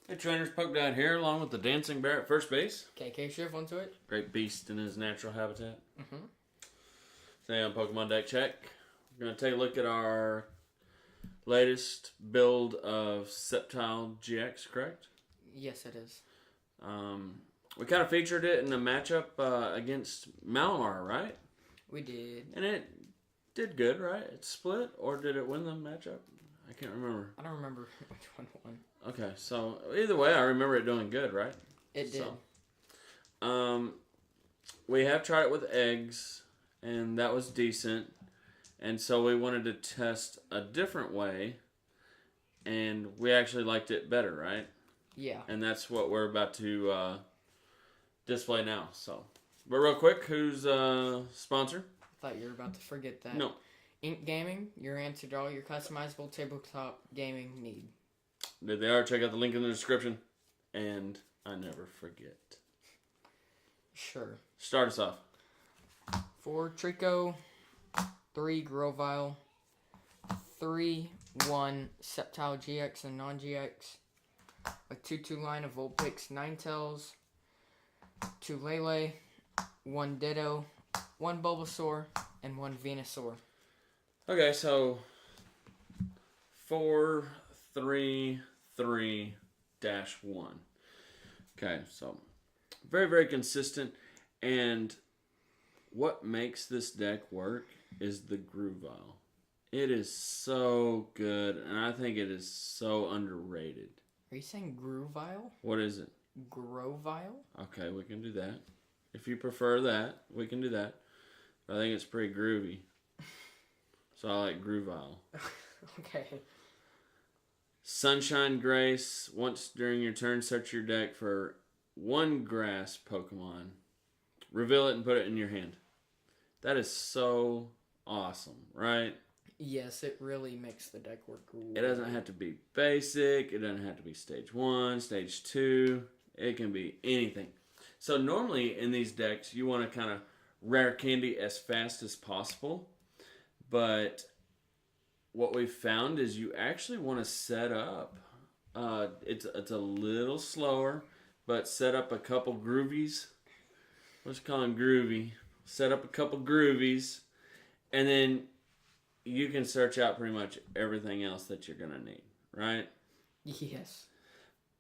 Hey, trainers, Poke Dad here, along with the Dancing Bear at first base. KK Shift onto it. Great beast in his natural habitat. Mm-hmm. Today on Pokemon Deck Check, we're going to take a look at our latest build of Sceptile GX, correct? Yes, it is. We kind of featured it in a matchup against Malamar, right? We did. And it did good, right? It split, or did it win the matchup? I can't remember. I don't remember which one won. Okay, so either way, I remember it doing good, right? It did. So, we have tried it with eggs, and that was decent. And so we wanted to test a different way, and we actually liked it better, right? Yeah. And that's what we're about to display now. So, but real quick, who's sponsor? I thought you were about to forget that. No. Ink Gaming, your answer to all your customizable tabletop gaming need. There they are. Check out the link in the description. And I never forget. Sure. Start us off. 4 Trico, 3 Grovyle, 3 1 Sceptile GX and non-GX, a 2-2 line of Vulpix Ninetales, 2 Lele, 1 Ditto, 1 Bulbasaur, and 1 Venusaur. Okay, so 4-3-3-1. Okay, so very, very consistent. And what makes this deck work is the Grovyle. It is so good, and I think it is so underrated. Are you saying Grovyle? What is it? Grovyle? Okay, we can do that. If you prefer that, we can do that. I think it's pretty groovy. So I like Grovyle. Okay. Sunshine Grace. Once during your turn, search your deck for 1 grass Pokemon. Reveal it and put it in your hand. That is so awesome, right? Yes, it really makes the deck work well. It doesn't have to be basic. It doesn't have to be stage 1, stage 2. It can be anything. So normally in these decks, you want to kind of rare candy as fast as possible. But what we've found is you actually want to set up. It's a little slower, but set up a couple groovies. Let's call them groovy. Set up a couple groovies, and then you can search out pretty much everything else that you're going to need, right? Yes.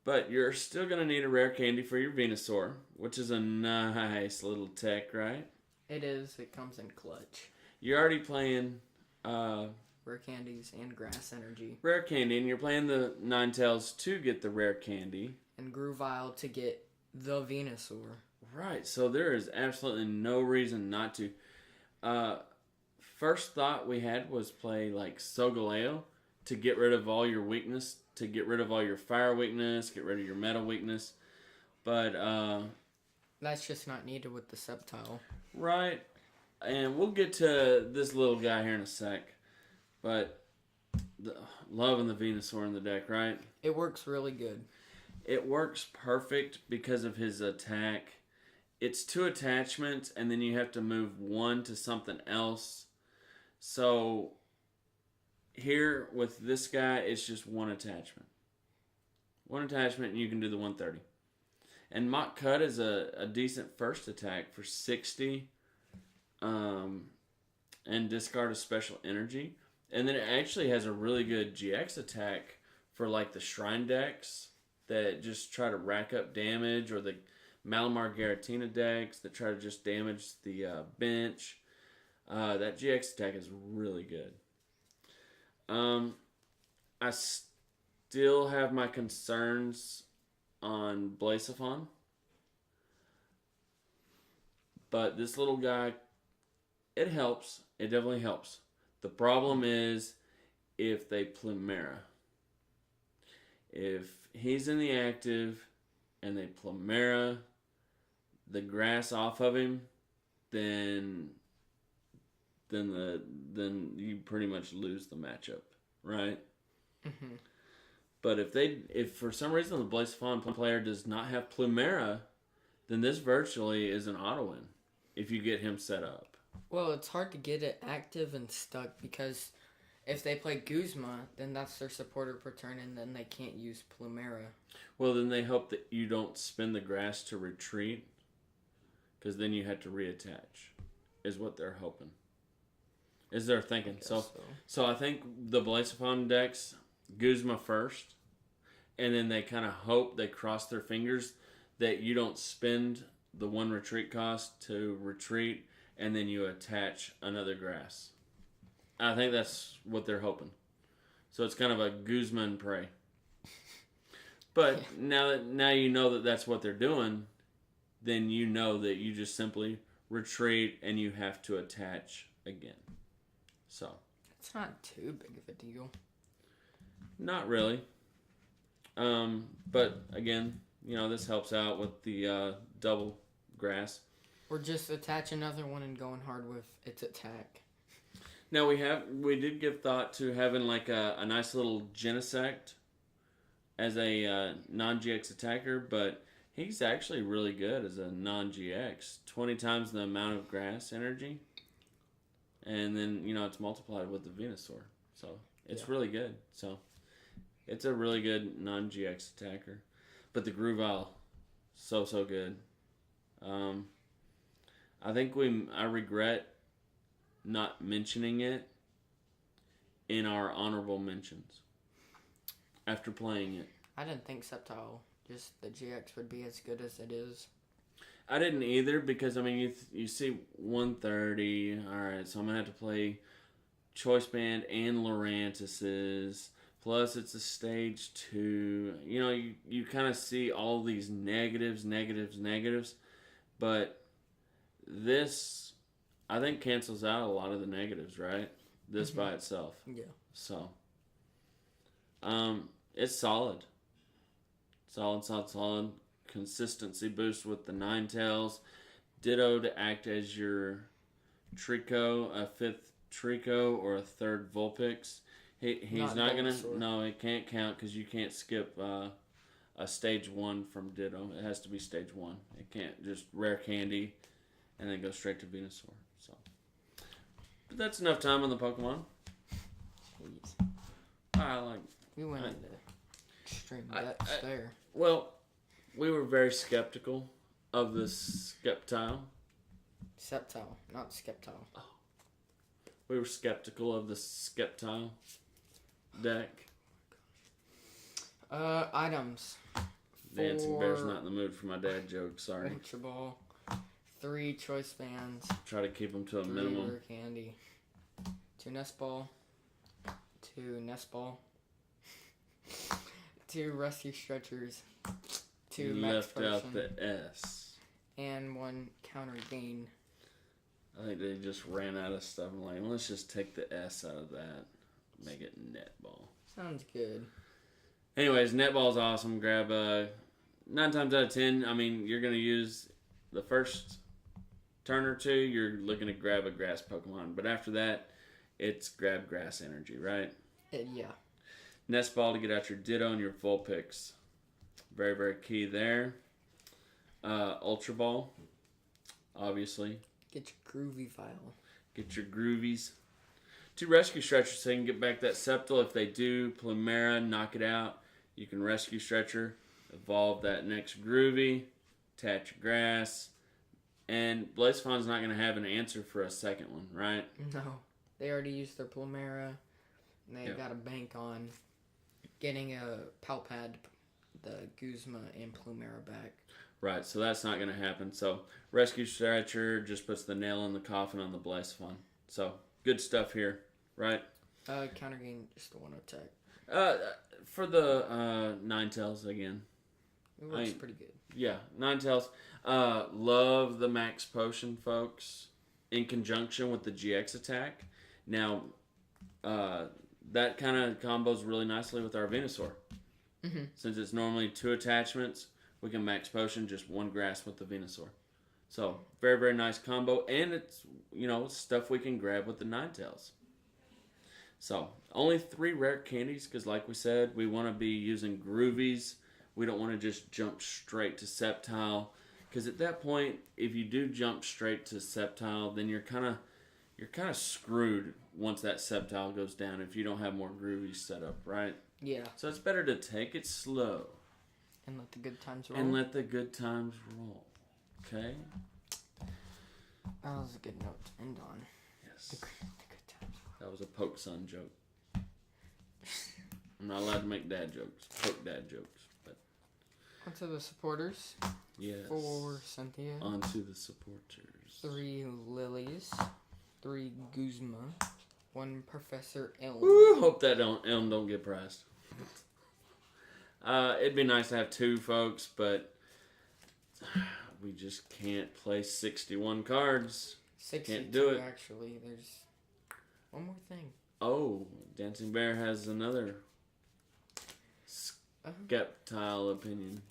But you're still going to need a rare candy for your Venusaur, which is a nice little tech, right? It is. It comes in clutch. You're already playing Rare candies and grass energy. rare candy, and you're playing the Ninetales to get the rare candy. And Grovyle to get the Venusaur. Right, so there is absolutely no reason not to. First thought we had was play like Solgaleo to get rid of all your weakness, to get rid of all your fire weakness, get rid of your metal weakness. But, That's just not needed with the Sceptile. right, and we'll get to this little guy here in a sec. But, loving the Venusaur in the deck, right? It works really good. It works perfect because of his attack. It's 2 attachments, and then you have to move 1 to something else. So, here with this guy, it's just 1 attachment. 1 attachment, and you can do the 130. And Mach Cut is a decent first attack for 60. And discard a special energy. And then it actually has a really good GX attack for like the Shrine decks that just try to rack up damage, or the Malamar Giratina decks that try to just damage the bench. That GX attack is really good. I still have my concerns on Blaziphon, but this little guy, it helps. It definitely helps. The problem is if they Plumera. If he's in the active and they Plumera the grass off of him, then you pretty much lose the matchup, right? Mm-hmm. But if for some reason the Blaziphon player does not have Plumera, then this virtually is an auto win if you get him set up. Well, it's hard to get it active and stuck because If they play Guzma, then that's their supporter per turn, and then they can't use Plumera. Well, then they hope that you don't spin the grass to retreat, because then you have to reattach, is what they're hoping. Is their thinking. So I think the Blazephon decks, Guzma first, and then they kind of hope, they cross their fingers that you don't spend the 1 retreat cost to retreat, and then you attach another grass. I think that's what they're hoping. So it's kind of a Guzma and pray. But now you know that that's what they're doing, then you know that you just simply retreat and you have to attach again. So it's not too big of a deal. Not really. But again, this helps out with the double grass. Or just attach another one and going hard with its attack. Now we did give thought to having like a nice little Genesect as a non-GX attacker, but he's actually really good as a non-GX. 20 times the amount of grass energy. And then, it's multiplied with the Venusaur. So it's really good. So it's a really good non-GX attacker. But the Groovile, so good. I think I regret not mentioning it in our honorable mentions after playing it. I didn't think Sceptile, just the GX, would be as good as it is. I didn't either because, you see 130. Alright, so I'm going to have to play Choice Band and Lurantis's. Plus, it's a stage 2. You kind of see all these negatives. But this, I think, cancels out a lot of the negatives, right? This by itself. Yeah. So, it's solid. Solid. Consistency boost with the Ninetales. Ditto to act as your Trico, a 5th Trico or a 3rd Vulpix. He's not going to... No, it can't count because you can't skip a stage 1 from Ditto. It has to be stage 1. It can't just rare candy and then go straight to Venusaur. So, but that's enough time on the Pokemon. Jeez. We went into extreme depths there. Well, we were very skeptical of the Sceptile. Sceptile, not Sceptile. Oh. We were skeptical of the Sceptile deck. Items. Dancing Bear's not in the mood for my dad joke, sorry. Ultra Ball. 3 Choice Bands. Try to keep them to a 3 minimum. Rare Candy. 2 Nest Ball. 2 Nest Ball. 2 Rescue Stretchers. 2 Max Left out Potion, the S. and 1 Counter Gain. I think they just ran out of stuff. I'm like, let's just take the S out of that. Make it Netball. Sounds good. Anyways, Netball's awesome. Grab 9 times out of 10, you're going to use the first turn or 2, you're looking to grab a grass Pokemon. But after that, it's grab grass energy, right? Yeah. Nest Ball to get out your Ditto and your Vulpix. Very, very key there. Ultra Ball, obviously. Get your Groovy Vial. Get your Groovies. 2 Rescue Stretchers so you can get back that Sceptile. If they do, Plumera, knock it out. You can Rescue Stretcher, evolve that next Groovy, attach your grass. And Blazephon's not going to have an answer for a second one, right? No. They already used their Plumera. And they got a bank on getting a Palpad, the Guzma, and Plumera back. Right, so that's not going to happen. So, Rescue Stretcher just puts the nail in the coffin on the Blazephon. So, good stuff here, right? Counter Gain, just the 1 attack. For the Ninetales again. It works pretty good. Yeah, Ninetales. Love the Max Potion, folks, in conjunction with the GX attack. Now, that kind of combos really nicely with our Venusaur. Mm-hmm. Since it's normally 2 attachments, we can Max Potion just 1 grass with the Venusaur. So, very, very nice combo. And it's, stuff we can grab with the Ninetales. So, only 3 rare candies, because like we said, we want to be using Groovies. We don't want to just jump straight to Sceptile. Because at that point, if you do jump straight to Sceptile, then you're kind of you're kind of screwed once that Sceptile goes down if you don't have more groovies set up, right? Yeah. So it's better to take it slow. And let the good times roll. And let the good times roll. Okay? That was a good note to end on. Yes. The good times roll. That was a poke son joke. I'm not allowed to make dad jokes. Poke dad jokes. But On to the supporters. yes. 4 Cynthia. On to the supporters. 3 Lilies. 3 Guzma. 1 Professor Elm. Woo, hope that Elm don't get priced. It'd be nice to have 2 folks, but we just can't play 61 cards. 62, Can't do it. actually. There's one more thing. Oh, Dancing Bear has another Sceptile opinion.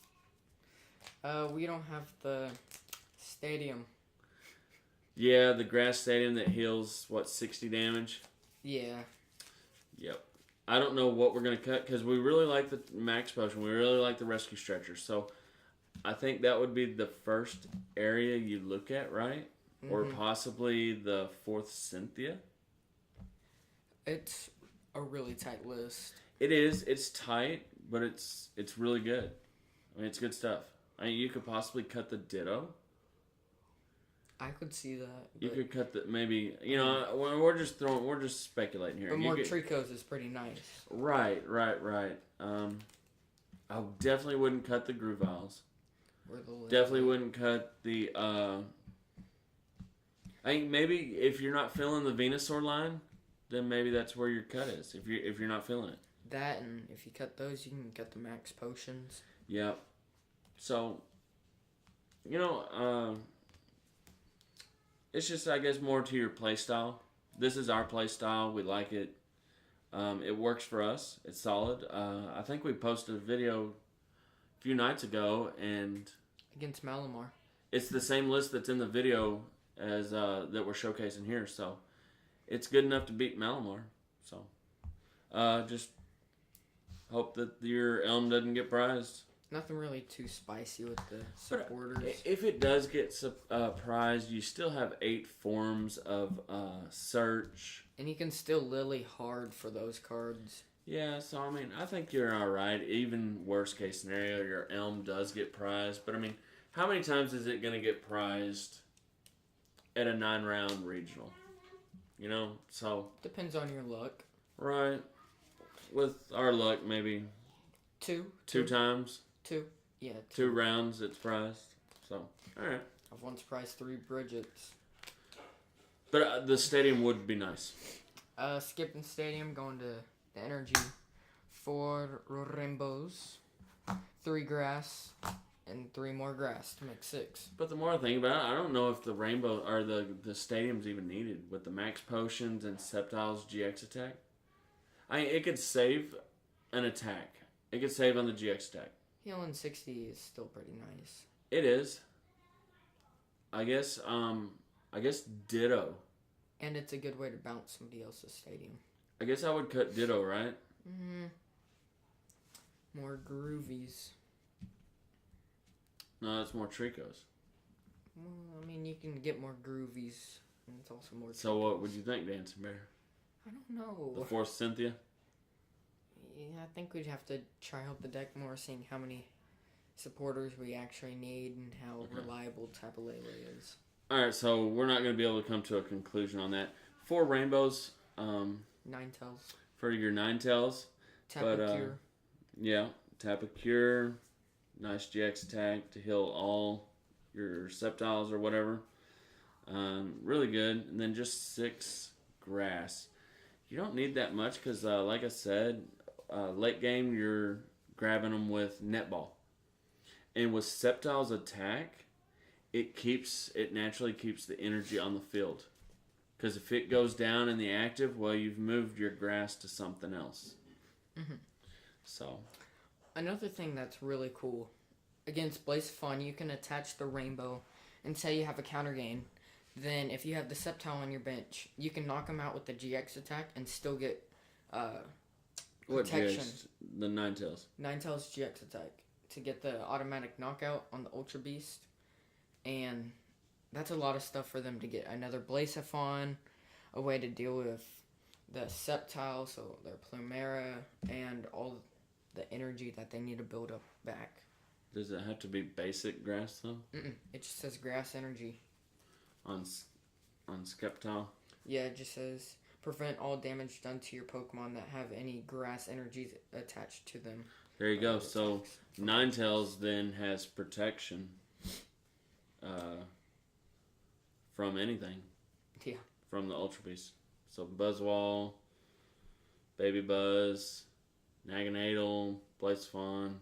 We don't have the stadium. Yeah, the grass stadium that heals, 60 damage? Yeah. Yep. I don't know what we're going to cut because we really like the max potion. We really like the rescue stretcher. So I think that would be the first area you look at, right? Mm-hmm. Or possibly the 4th Cynthia. It's a really tight list. It is. It's tight, but it's really good. I mean, it's good stuff. I mean, you could possibly cut the Ditto. I could see that. You could cut the maybe. You know, we're just speculating here. But more Tricos is pretty nice. Right. I definitely wouldn't cut the Grooviles. Definitely wouldn't cut the. I think maybe if you're not feeling the Venusaur line, then maybe that's where your cut is. If you're not feeling it. That, and if you cut those, you can cut the max potions. Yep. So, you know, it's just, I guess, more to your play style. This is our play style. We like it. It works for us. It's solid. I think we posted a video a few nights ago, and against Malamar. It's the same list that's in the video as that we're showcasing here. So, it's good enough to beat Malamar. So, just hope that your Elm doesn't get prized. Nothing really too spicy with the supporters. But if it does get prized, you still have 8 forms of search. And you can still Lily hard for those cards. Yeah, so I mean, I think you're alright. Even worst case scenario, your Elm does get prized. But I mean, how many times is it going to get prized at a 9-round regional? You know, so. Depends on your luck. Right. With our luck, maybe. Two times. 2. Yeah. 2 rounds it's prized. So, alright. I've once prized 3 Bridgets. But the stadium would be nice. Skipping stadium, going to the energy. 4 rainbows, 3 grass, and 3 more grass to make 6. But the more I think about it, I don't know if the rainbow or the stadium's even needed with the max potions and Sceptile's GX attack. I mean, it could save an attack. It could save on the GX attack. Healing 60 is still pretty nice. It is. I guess Ditto. And it's a good way to bounce somebody else's stadium. I guess I would cut Ditto, right? Mm-hmm. More groovies. No, it's more Tricos. Well, I mean, you can get more groovies. And it's also more So what would you think, Dancing Bear? I don't know. The 4th Cynthia? Yeah, I think we'd have to try out the deck more, seeing how many supporters we actually need and how reliable Tapu Lele is. Alright, so we're not going to be able to come to a conclusion on that. 4 rainbows. 9-tails. For your 9-tails. Tapu Cure. Yeah, Tapu Cure. Nice GX attack to heal all your Sceptiles or whatever. Really good. And then just 6 grass. You don't need that much because, like I said, late game you're grabbing them with Netball. And with Sceptile's attack, it naturally keeps the energy on the field. Because if it goes down in the active, well, you've moved your grass to something else. Mm-hmm. So. Another thing that's really cool, against Blaze of Fun, you can attach the rainbow and say you have a counter gain. Then if you have the Sceptile on your bench, you can knock them out with the GX attack and still get protection. What GX? The 9-tails. 9-tails GX attack to get the automatic knockout on the Ultra Beast. And that's a lot of stuff for them to get. Another Blazephon, a way to deal with the Sceptile, so their Plumera, and all the energy that they need to build up back. Does it have to be basic grass though? It just says grass energy. On Sceptile? Yeah, it just says prevent all damage done to your Pokemon that have any grass energies attached to them. There you go. So Ninetales then has protection from anything. Yeah. From the Ultra Beast. So Buzzwole, Baby Buzz, Naganadel, Blaziken.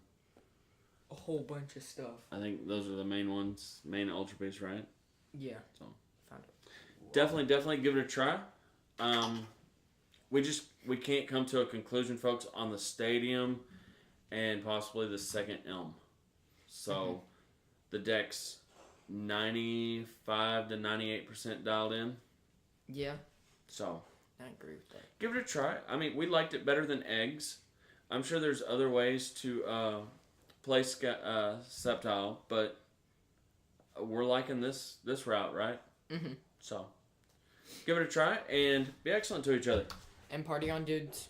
A whole bunch of stuff. I think those are the main ones, main Ultra Beasts, right? Yeah. So found it. definitely give it a try. We can't come to a conclusion, folks, on the stadium and possibly the second Elm. So the deck's 95 to 98% dialed in. Yeah. So I agree with that. give it a try. I mean, we liked it better than eggs. I'm sure there's other ways to play Sceptile, but we're liking this route, right? Mm-hmm. So give it a try and be excellent to each other. And party on, dudes.